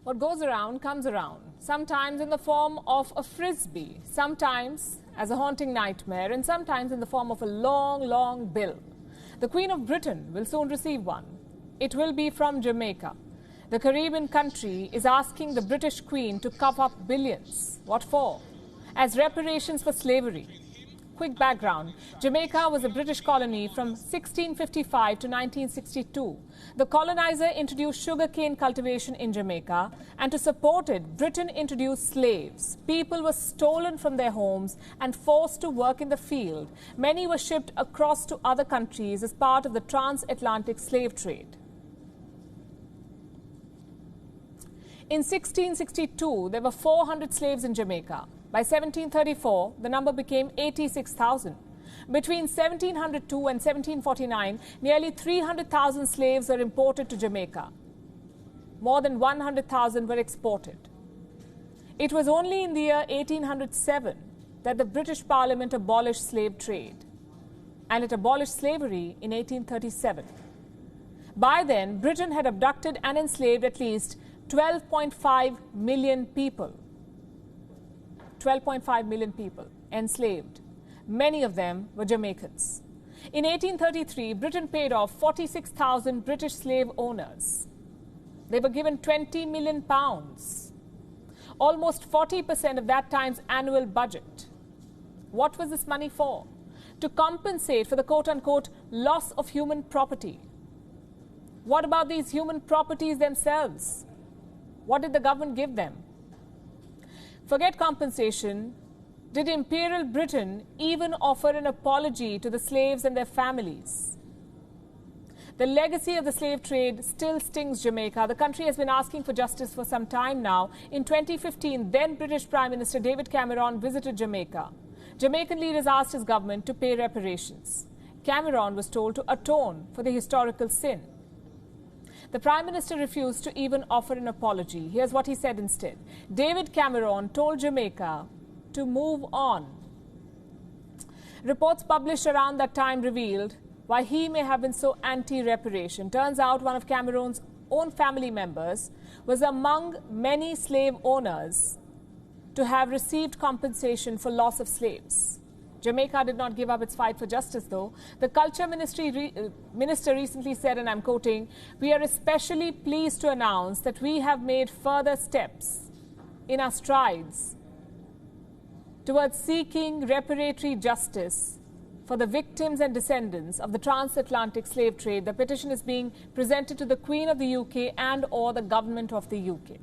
What goes around comes around, sometimes in the form of a frisbee, sometimes as a haunting nightmare, and sometimes in the form of a long, long bill. The Queen of Britain will soon receive one. It will be from Jamaica. The Caribbean country is asking the British Queen to cough up billions. What for? As reparations for slavery. Quick background. Jamaica was a British colony from 1655 to 1962. The colonizer introduced sugarcane cultivation in Jamaica, and to support it, Britain introduced slaves. People were stolen from their homes and forced to work in the field. Many were shipped across to other countries as part of the transatlantic slave trade. In 1662, there were 400 slaves in Jamaica. By 1734, the number became 86,000. Between 1702 and 1749, nearly 300,000 slaves were imported to Jamaica. More than 100,000 were exported. It was only in the year 1807 that the British Parliament abolished slave trade, and it abolished slavery in 1837. By then, Britain had abducted and enslaved at least 12.5 million people. 12.5 million people enslaved. Many of them were Jamaicans. In 1833, Britain paid off 46,000 British slave owners. They were given £20 million, almost 40% of that time's annual budget. What was this money for? To compensate for the quote-unquote loss of human property. What about these human properties themselves? What did the government give them? Forget compensation. Did Imperial Britain even offer an apology to the slaves and their families? The legacy of the slave trade still stings Jamaica. The country has been asking for justice for some time now. In 2015, then British Prime Minister David Cameron visited Jamaica. Jamaican leaders asked his government to pay reparations. Cameron was told to atone for the historical sin. The Prime Minister refused to even offer an apology. Here's what he said instead. David Cameron told Jamaica to move on. Reports published around that time revealed why he may have been so anti-reparation. Turns out one of Cameron's own family members was among many slave owners to have received compensation for loss of slaves. Jamaica did not give up its fight for justice, though. The Culture Minister recently said, and I'm quoting, "We are especially pleased to announce that we have made further steps in our strides towards seeking reparatory justice for the victims and descendants of the transatlantic slave trade. The petition is being presented to the Queen of the UK and or the government of the UK."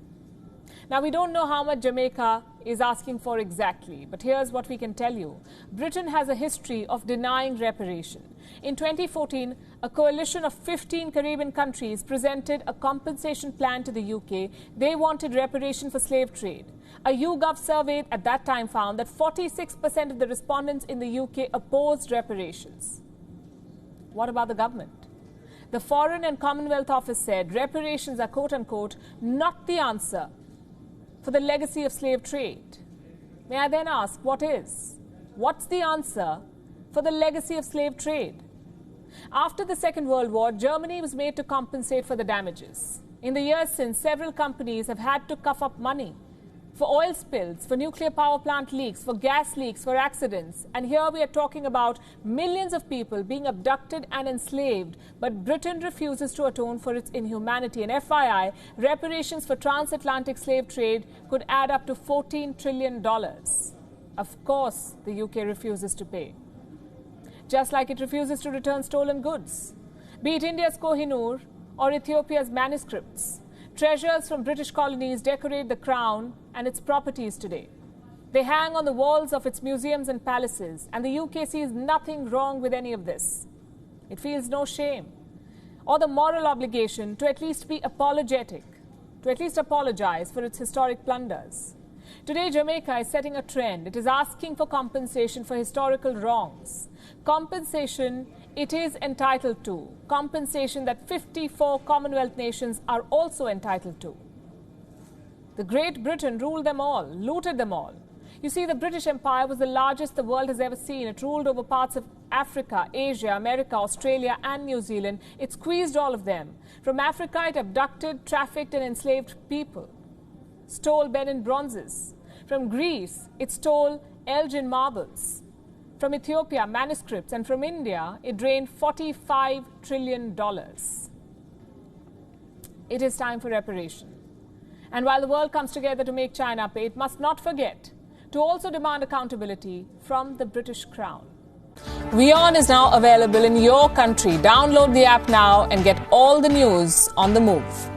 Now, we don't know how much Jamaica is asking for exactly, but here's what we can tell you. Britain has a history of denying reparation. In 2014, a coalition of 15 Caribbean countries presented a compensation plan to the UK. They wanted reparation for slave trade. A YouGov survey at that time found that 46% of the respondents in the UK opposed reparations. What about the government? The Foreign and Commonwealth Office said reparations are, quote-unquote, not the answer for the legacy of slave trade. May I then ask, what is? What's the answer for the legacy of slave trade? After the Second World War, Germany was made to compensate for the damages. In the years since, several companies have had to cough up money for oil spills, for nuclear power plant leaks, for gas leaks, for accidents. And here we are talking about millions of people being abducted and enslaved, but Britain refuses to atone for its inhumanity. And FYI, reparations for transatlantic slave trade could add up to $14 trillion. Of course, the UK refuses to pay. Just like it refuses to return stolen goods, be it India's Kohinoor or Ethiopia's manuscripts. Treasures from British colonies decorate the crown and its properties today. They hang on the walls of its museums and palaces, and the UK sees nothing wrong with any of this. It feels no shame or the moral obligation to at least be apologetic, to at least apologize for its historic plunders. Today, Jamaica is setting a trend. It is asking for compensation for historical wrongs. Compensation it is entitled to. Compensation that 54 Commonwealth nations are also entitled to. The Great Britain ruled them all, looted them all. You see, the British Empire was the largest the world has ever seen. It ruled over parts of Africa, Asia, America, Australia, and New Zealand. It squeezed all of them. From Africa, it abducted, trafficked, and enslaved people. stole Benin bronzes. From Greece, it stole Elgin marbles. From Ethiopia, manuscripts. And from India, it drained $45 trillion. It is time for reparation. And while the world comes together to make China pay, it must not forget to also demand accountability from the British Crown. WION is now available in your country. Download the app now and get all the news on the move.